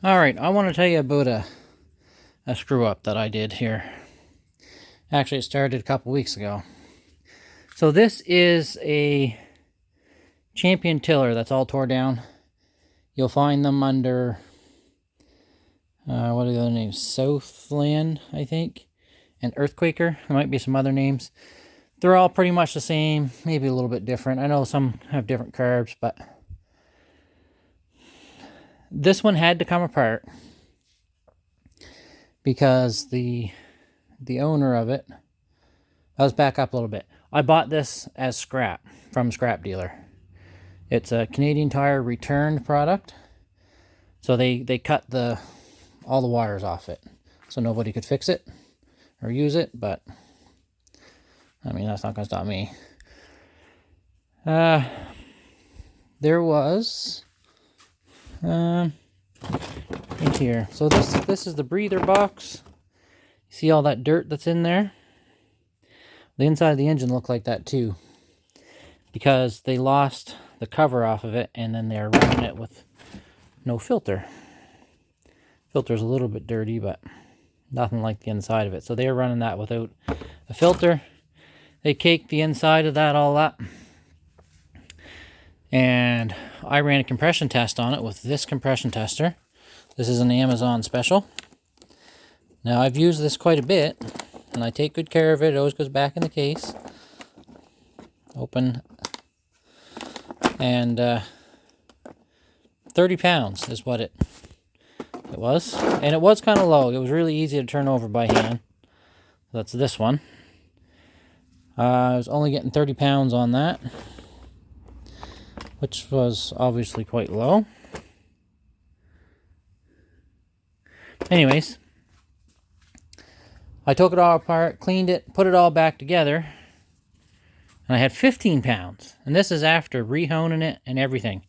Alright, I want to tell you about a screw up that I did here. Actually, it started a couple weeks ago. So this is a Champion tiller that's all tore down. You'll find them under, what are the other names? Southland, I think, and Earthquaker. There might be some other names. They're all pretty much the same, maybe a little bit different. I know some have different carbs, but this one had to come apart because the owner of it, let's back up a little bit. I bought this as scrap from a scrap dealer. It's a Canadian Tire returned product. So they cut all the wires off it. So nobody could fix it or use it, but I mean, that's not going to stop me. There was right here. So this is the breather box. You see all that dirt that's in there? The inside of the engine looked like that too, because they lost the cover off of it and then they're running it with no filter. Filter's a little bit dirty, but nothing like the inside of it. So they're running that without a filter. They caked the inside of that all up. And I ran a compression test on it with this compression tester. This is an Amazon special. Now I've used this quite a bit, and I take good care of it. It always goes back in the case. Open. And 30 pounds is what it was. And it was kind of low. It was really easy to turn over by hand. That's this one. I was only getting 30 pounds on that, which was obviously quite low. Anyways, I took it all apart, cleaned it, put it all back together, and I had 15 pounds. And this is after rehoning it and everything.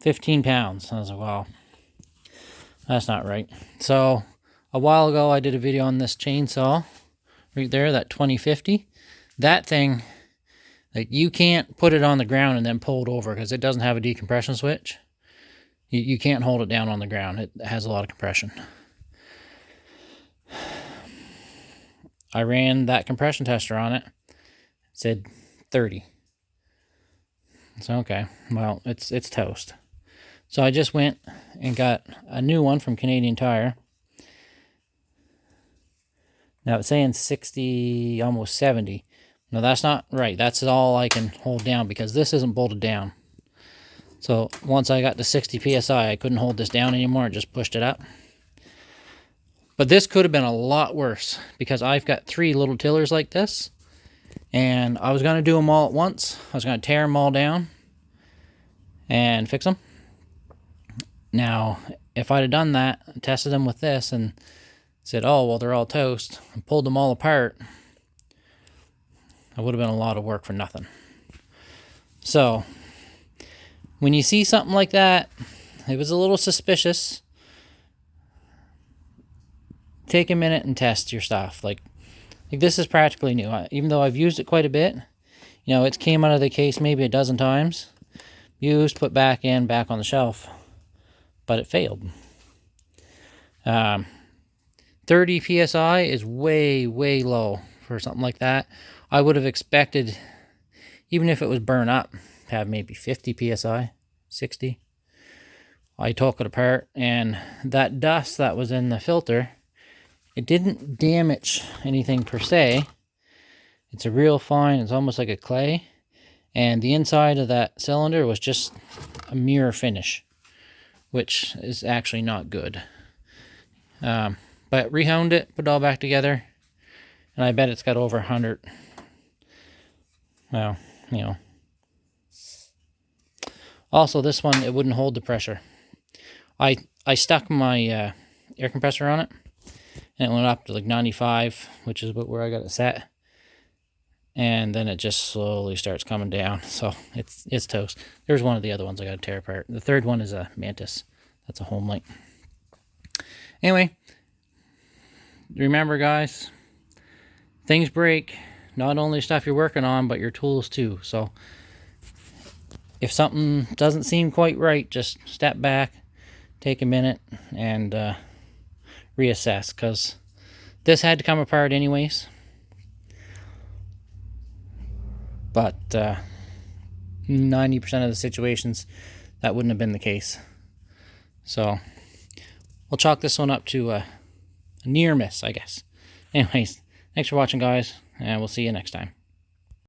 15 pounds. I was like, wow, that's not right. So a while ago, I did a video on this chainsaw right there, that 2050. That thing, like, you can't put it on the ground and then pull it over because it doesn't have a decompression switch. You can't hold it down on the ground. It has a lot of compression. I ran that compression tester on it. It said 30. So, okay, well, it's toast. So I just went and got a new one from Canadian Tire. Now it's saying 60, almost 70. No, that's not right. That's all I can hold down because this isn't bolted down. So once I got to 60 PSI, I couldn't hold this down anymore. It just pushed it up. But this could have been a lot worse because I've got 3 little tillers like this. And I was going to do them all at once. I was going to tear them all down and fix them. Now, if I'd have done that, tested them with this and said, oh, well, they're all toast, and pulled them all apart, it would have been a lot of work for nothing. So, when you see something like that, it was a little suspicious. Take a minute and test your stuff. Like this is practically new. Even though I've used it quite a bit, you know, it came out of the case maybe a dozen times. Used, put back in, back on the shelf. But it failed. 30 PSI is way, way low for something like that. I would have expected, even if it was burn up, to have maybe 50 PSI, 60. I took it apart, and that dust that was in the filter, it didn't damage anything per se. It's a real fine, it's almost like a clay. And the inside of that cylinder was just a mirror finish, which is actually not good. But rehoned it, put it all back together, and I bet it's got over 100. Well, you know. Also, this one, it wouldn't hold the pressure. I stuck my air compressor on it, and it went up to like 95, which is where I got it set. And then it just slowly starts coming down. So it's toast. There's one of the other ones I got to tear apart. The third one is a Mantis. That's a home light. Anyway, remember, guys, things break. Not only stuff you're working on, but your tools too. So if something doesn't seem quite right, just step back, take a minute and reassess, because this had to come apart anyways. But 90% of the situations, that wouldn't have been the case. So we'll chalk this one up to a near miss, I guess. Anyways, thanks for watching, guys, and we'll see you next time.